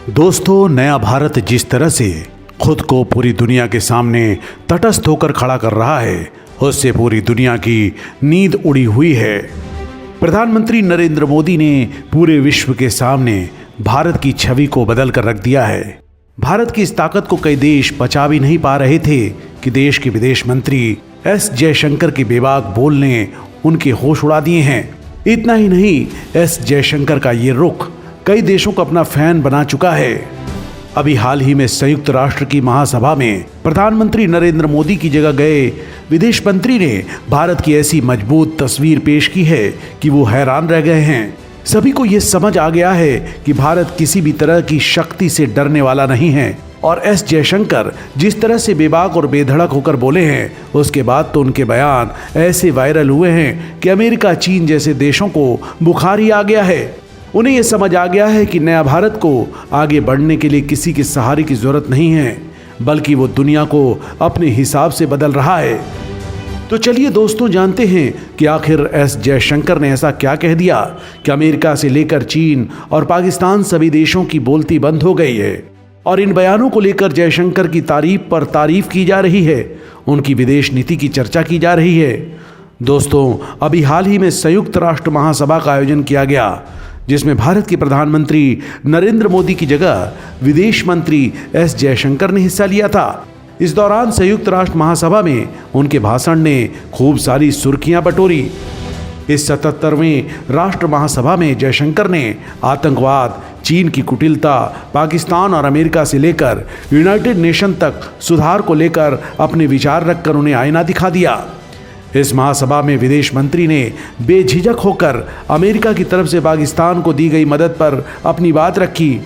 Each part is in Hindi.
दोस्तों, नया भारत जिस तरह से खुद को पूरी दुनिया के सामने तटस्थ होकर खड़ा कर रहा है, उससे पूरी दुनिया की नींद उड़ी हुई है। प्रधानमंत्री नरेंद्र मोदी ने पूरे विश्व के सामने भारत की छवि को बदल कर रख दिया है। भारत की इस ताकत को कई देश पचा भी नहीं पा रहे थे कि देश के विदेश मंत्री एस जयशंकर के बेबाक बोल ने उनके होश उड़ा दिए हैं। इतना ही नहीं, एस जयशंकर का ये रुख कई देशों को अपना फैन बना चुका है। अभी हाल ही में संयुक्त राष्ट्र की महासभा में प्रधानमंत्री नरेंद्र मोदी की जगह गए विदेश मंत्री ने भारत की ऐसी मजबूत तस्वीर पेश की है कि वो हैरान रह गए हैं। सभी को ये समझ आ गया है कि भारत किसी भी तरह की शक्ति से डरने वाला नहीं है। और एस जयशंकर जिस तरह से बेबाक और बेधड़क होकर बोले हैं, उसके बाद तो उनके बयान ऐसे वायरल हुए हैं कि अमेरिका, चीन जैसे देशों को बुखार ही आ गया है। उन्हें यह समझ आ गया है कि नया भारत को आगे बढ़ने के लिए किसी के सहारे की जरूरत नहीं है, बल्कि वो दुनिया को अपने हिसाब से बदल रहा है। तो चलिए दोस्तों, जानते हैं कि आखिर एस जयशंकर ने ऐसा क्या कह दिया कि अमेरिका से लेकर चीन और पाकिस्तान सभी देशों की बोलती बंद हो गई है। और इन बयानों को लेकर जयशंकर की तारीफ पर तारीफ की जा रही है, उनकी विदेश नीति की चर्चा की जा रही है। दोस्तों, अभी हाल ही में संयुक्त राष्ट्र महासभा का आयोजन किया गया, जिसमें भारत के प्रधानमंत्री नरेंद्र मोदी की जगह विदेश मंत्री एस जयशंकर ने हिस्सा लिया था। इस दौरान संयुक्त राष्ट्र महासभा में उनके भाषण ने खूब सारी सुर्खियां बटोरी। इस 77वें राष्ट्र महासभा में जयशंकर ने आतंकवाद, चीन की कुटिलता, पाकिस्तान और अमेरिका से लेकर यूनाइटेड नेशन तक सुधार को लेकर अपने विचार रखकर उन्हें आईना दिखा दिया। इस महासभा में विदेश मंत्री ने बेझिझक होकर अमेरिका की तरफ से पाकिस्तान को दी गई मदद पर अपनी बात रखी।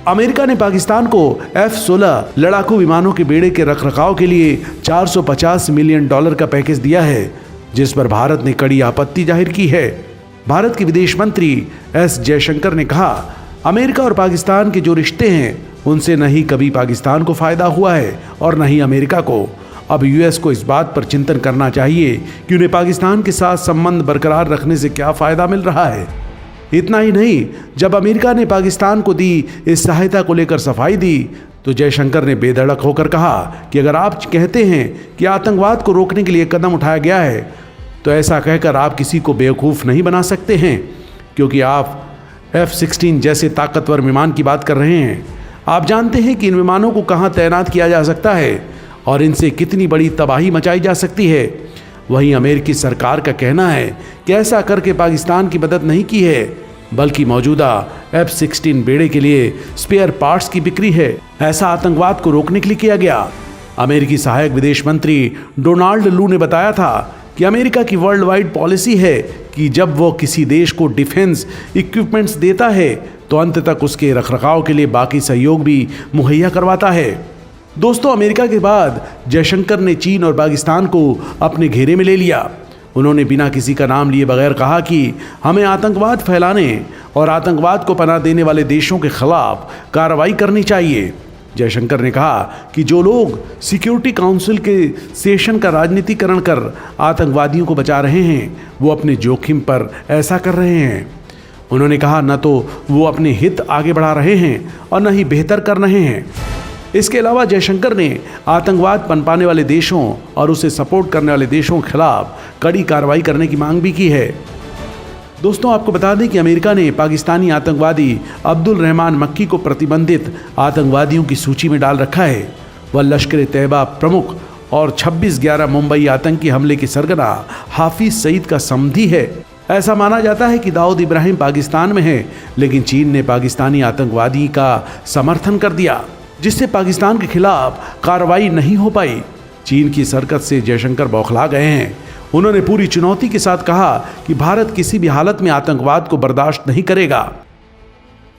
अमेरिका ने पाकिस्तान को F-16 लड़ाकू विमानों के बेड़े के रखरखाव के लिए $450 मिलियन का पैकेज दिया है, जिस पर भारत ने कड़ी आपत्ति जाहिर की है। भारत के विदेश मंत्री एस जयशंकर ने कहा, अमेरिका और पाकिस्तान के जो रिश्ते हैं, उनसे न ही कभी पाकिस्तान को फायदा हुआ है और न ही अमेरिका को। अब यूएस को इस बात पर चिंतन करना चाहिए कि उन्हें पाकिस्तान के साथ संबंध बरकरार रखने से क्या फायदा मिल रहा है। इतना ही नहीं, जब अमेरिका ने पाकिस्तान को दी इस सहायता को लेकर सफाई दी, तो जयशंकर ने बेधड़क होकर कहा कि अगर आप कहते हैं कि आतंकवाद को रोकने के लिए कदम उठाया गया है, तो ऐसा कहकर आप किसी को बेवकूफ़ नहीं बना सकते हैं, क्योंकि आप F-16 जैसे ताकतवर विमान की बात कर रहे हैं। आप जानते हैं कि इन विमानों को कहाँ तैनात किया जा सकता है और इनसे कितनी बड़ी तबाही मचाई जा सकती है। वहीं अमेरिकी सरकार का कहना है कि ऐसा करके पाकिस्तान की मदद नहीं की है, बल्कि मौजूदा F-16 बेड़े के लिए स्पेयर पार्ट्स की बिक्री है। ऐसा आतंकवाद को रोकने के लिए किया गया। अमेरिकी सहायक विदेश मंत्री डोनाल्ड लू ने बताया था कि अमेरिका की वर्ल्ड वाइड पॉलिसी है कि जब वो किसी देश को डिफेंस इक्विपमेंट्स देता है, तो अंत तक उसके रखरखाव के लिए बाकी सहयोग भी मुहैया करवाता है। दोस्तों, अमेरिका के बाद जयशंकर ने चीन और पाकिस्तान को अपने घेरे में ले लिया। उन्होंने बिना किसी का नाम लिए बगैर कहा कि हमें आतंकवाद फैलाने और आतंकवाद को पनाह देने वाले देशों के खिलाफ कार्रवाई करनी चाहिए। जयशंकर ने कहा कि जो लोग सिक्योरिटी काउंसिल के सेशन का राजनीतिकरण कर आतंकवादियों को बचा रहे हैं, वो अपने जोखिम पर ऐसा कर रहे हैं। उन्होंने कहा, न तो वो अपने हित आगे बढ़ा रहे हैं और न ही बेहतर कर रहे हैं। इसके अलावा जयशंकर ने आतंकवाद पनपाने वाले देशों और उसे सपोर्ट करने वाले देशों के खिलाफ कड़ी कार्रवाई करने की मांग भी की है। दोस्तों, आपको बता दें कि अमेरिका ने पाकिस्तानी आतंकवादी अब्दुल रहमान मक्की को प्रतिबंधित आतंकवादियों की सूची में डाल रखा है। वह लश्कर-ए-तैयबा प्रमुख और 26/11 मुंबई आतंकी हमले के सरगना हाफिज सईद का समधी है। ऐसा माना जाता है कि दाऊद इब्राहिम पाकिस्तान में है, लेकिन चीन ने पाकिस्तानी आतंकवादी का समर्थन कर दिया, जिससे पाकिस्तान के खिलाफ कार्रवाई नहीं हो पाई। चीन की सरकत से जयशंकर बौखला गए हैं। उन्होंने पूरी चुनौती के साथ कहा कि भारत किसी भी हालत में आतंकवाद को बर्दाश्त नहीं करेगा।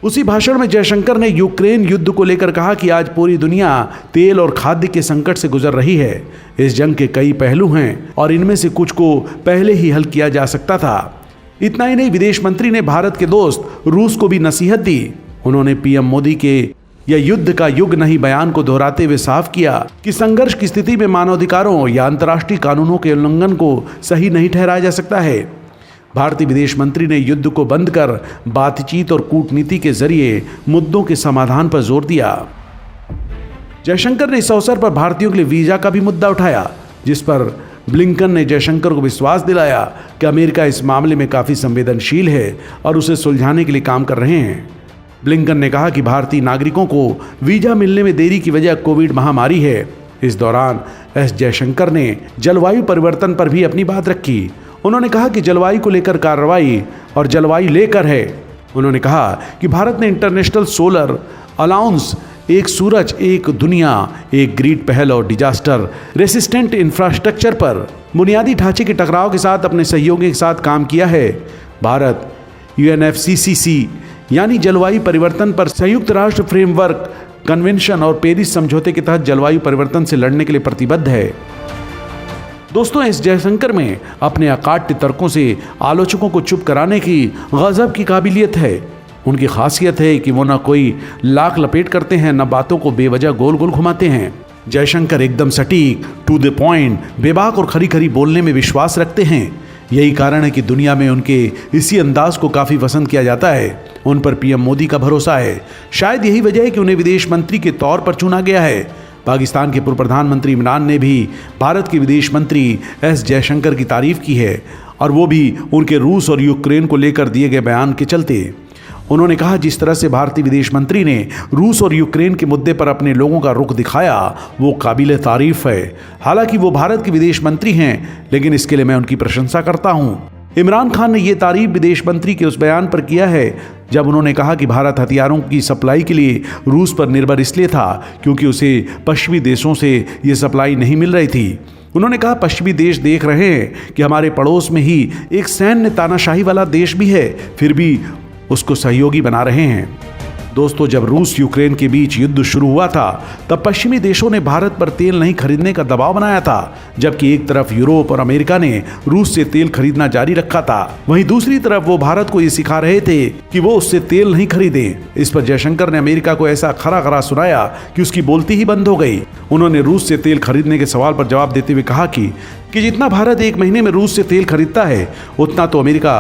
उसी भाषण में जयशंकर ने यूक्रेन युद्ध को लेकर कहा कि आज पूरी दुनिया तेल और खाद्य के संकट से गुजर रही है। इस जंग के कई पहलू हैं और इनमें से कुछ को पहले ही हल किया जा सकता था। इतना ही नहीं, विदेश मंत्री ने भारत के दोस्त रूस को भी नसीहत दी। उन्होंने पीएम मोदी के या युद्ध का युग नहीं बयान को दोहराते हुए साफ किया कि संघर्ष की स्थिति में मानवाधिकारों या अंतर्राष्ट्रीय कानूनों के उल्लंघन को सही नहीं ठहराया जा सकता है। भारतीय विदेश मंत्री ने युद्ध को बंद कर बातचीत और कूटनीति के जरिए मुद्दों के समाधान पर जोर दिया। जयशंकर ने इस अवसर पर भारतीयों के लिए वीजा का भी मुद्दा उठाया, जिस पर ब्लिंकन ने जयशंकर को विश्वास दिलाया कि अमेरिका इस मामले में काफी संवेदनशील है और उसे सुलझाने के लिए काम कर रहे हैं। ब्लिंकन ने कहा कि भारतीय नागरिकों को वीजा मिलने में देरी की वजह कोविड महामारी है। इस दौरान एस जयशंकर ने जलवायु परिवर्तन पर भी अपनी बात रखी। उन्होंने कहा कि जलवायु को लेकर कार्रवाई और जलवायु लेकर है। उन्होंने कहा कि भारत ने इंटरनेशनल सोलर अलाउंस, एक सूरज एक दुनिया, एक ग्रिड पहल और डिजास्टर रेसिस्टेंट इंफ्रास्ट्रक्चर पर बुनियादी ढांचे के टकराव के साथ अपने सहयोगियों के साथ काम किया है। भारत UNFCCC यानी जलवायु परिवर्तन पर संयुक्त राष्ट्र फ्रेमवर्क कन्वेंशन और पेरिस समझौते के तहत जलवायु परिवर्तन से लड़ने के लिए प्रतिबद्ध है। दोस्तों, एस जयशंकर में अपने अकाट्य तर्कों से आलोचकों को चुप कराने की गजब की काबिलियत है। उनकी खासियत है कि वो न कोई लाख लपेट करते हैं, न बातों को बेवजह गोल गोल घुमाते हैं। जयशंकर एकदम सटीक, टू द पॉइंट, बेबाक और खरी खरी बोलने में विश्वास रखते हैं। यही कारण है कि दुनिया में उनके इसी अंदाज को काफ़ी पसंद किया जाता है। उन पर पीएम मोदी का भरोसा है। शायद यही वजह है कि उन्हें विदेश मंत्री के तौर पर चुना गया है। पाकिस्तान के पूर्व प्रधानमंत्री इमरान ने भी भारत के विदेश मंत्री एस जयशंकर की तारीफ की है, और वो भी उनके रूस और यूक्रेन को लेकर दिए गए बयान के चलते। उन्होंने कहा, जिस तरह से भारतीय विदेश मंत्री ने रूस और यूक्रेन के मुद्दे पर अपने लोगों का रुख दिखाया, वो काबिल तारीफ है। हालांकि वो भारत के विदेश मंत्री हैं, लेकिन इसके लिए मैं उनकी प्रशंसा करता हूं। इमरान खान ने ये तारीफ विदेश मंत्री के उस बयान पर किया है जब उन्होंने कहा कि भारत हथियारों की सप्लाई के लिए रूस पर निर्भर इसलिए था क्योंकि उसे पश्चिमी देशों से ये सप्लाई नहीं मिल रही थी। उन्होंने कहा, पश्चिमी देश देख रहे हैं कि हमारे पड़ोस में ही एक सैन्य तानाशाही वाला देश भी है, फिर भी उसको सहयोगी बना रहे हैं। दोस्तों, जब रूस यूक्रेन के बीच युद्ध शुरू हुआ था तब पश्चिमी देशों ने भारत पर तेल नहीं खरीदने का दबाव बनाया था, जबकि एक तरफ यूरोप और अमेरिका ने रूस से तेल खरीदना जारी रखा था, वहीं दूसरी तरफ वो भारत को ये सिखा रहे थे कि वो उससे तेल नहीं खरीदे। इस पर जयशंकर ने अमेरिका को ऐसा खरा खरा सुनाया कि उसकी बोलती ही बंद हो गई। उन्होंने रूस से तेल खरीदने के सवाल पर जवाब देते हुए कहा कि जितना भारत एक महीने में रूस से तेल खरीदता है उतना तो अमेरिका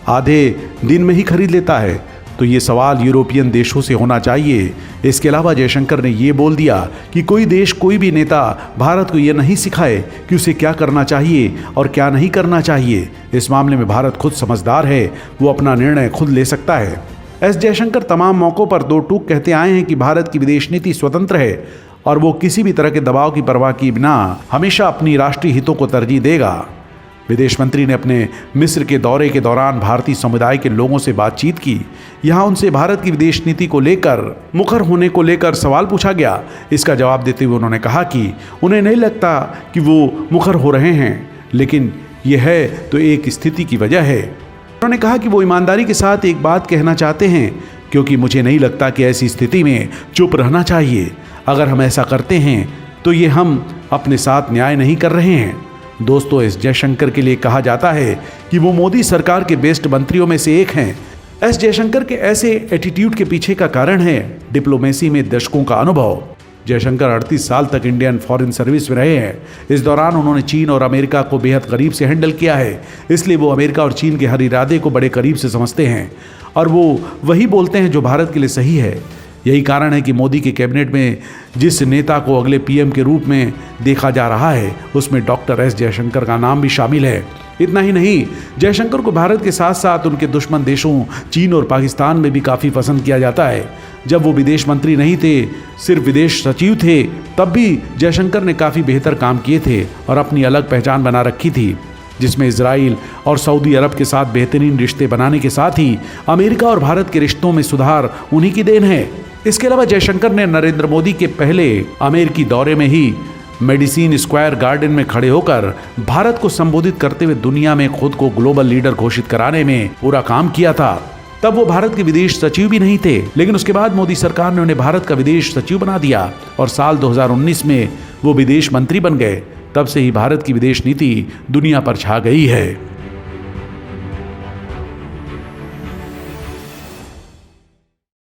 आधे दिन में ही खरीद लेता है, तो ये सवाल यूरोपियन देशों से होना चाहिए। इसके अलावा जयशंकर ने ये बोल दिया कि कोई देश, कोई भी नेता भारत को ये नहीं सिखाए कि उसे क्या करना चाहिए और क्या नहीं करना चाहिए। इस मामले में भारत खुद समझदार है, वो अपना निर्णय खुद ले सकता है। एस जयशंकर तमाम मौक़ों पर दो टूक कहते आए हैं कि भारत की विदेश नीति स्वतंत्र है और वो किसी भी तरह के दबाव की परवाह किए बिना हमेशा अपनी राष्ट्रीय हितों को तरजीह देगा। विदेश मंत्री ने अपने मिस्र के दौरे के दौरान भारतीय समुदाय के लोगों से बातचीत की। यहाँ उनसे भारत की विदेश नीति को लेकर मुखर होने को लेकर सवाल पूछा गया। इसका जवाब देते हुए उन्होंने कहा कि उन्हें नहीं लगता कि वो मुखर हो रहे हैं, लेकिन यह है तो एक स्थिति की वजह है। उन्होंने कहा कि वो ईमानदारी के साथ एक बात कहना चाहते हैं, क्योंकि मुझे नहीं लगता कि ऐसी स्थिति में चुप रहना चाहिए। अगर हम ऐसा करते हैं तो ये हम अपने साथ न्याय नहीं कर रहे हैं। दोस्तों, एस जयशंकर के लिए कहा जाता है कि वो मोदी सरकार के बेस्ट मंत्रियों में से एक हैं। एस जयशंकर के ऐसे एटीट्यूड के पीछे का कारण है डिप्लोमेसी में दशकों का अनुभव। जयशंकर 38 साल तक इंडियन फॉरेन सर्विस में रहे हैं। इस दौरान उन्होंने चीन और अमेरिका को बेहद करीब से हैंडल किया है, इसलिए वो अमेरिका और चीन के हर इरादे को बड़े करीब से समझते हैं और वो वही बोलते हैं जो भारत के लिए सही है। यही कारण है कि मोदी के कैबिनेट में जिस नेता को अगले पीएम के रूप में देखा जा रहा है उसमें डॉक्टर एस जयशंकर का नाम भी शामिल है। इतना ही नहीं, जयशंकर को भारत के साथ साथ उनके दुश्मन देशों चीन और पाकिस्तान में भी काफ़ी पसंद किया जाता है। जब वो विदेश मंत्री नहीं थे, सिर्फ विदेश सचिव थे, तब भी जयशंकर ने काफ़ी बेहतर काम किए थे और अपनी अलग पहचान बना रखी थी, जिसमें इजराइल और सऊदी अरब के साथ बेहतरीन रिश्ते बनाने के साथ ही अमेरिका और भारत के रिश्तों में सुधार उन्हीं की देन है। इसके अलावा जयशंकर ने नरेंद्र मोदी के पहले अमेरिकी दौरे में ही मेडिसिन स्क्वायर गार्डन में खड़े होकर भारत को संबोधित करते हुए दुनिया में खुद को ग्लोबल लीडर घोषित कराने में पूरा काम किया था। तब वो भारत के विदेश सचिव भी नहीं थे, लेकिन उसके बाद मोदी सरकार ने उन्हें भारत का विदेश सचिव बना दिया और साल 2019 में वो विदेश मंत्री बन गए। तब से ही भारत की विदेश नीति दुनिया पर छा गई है।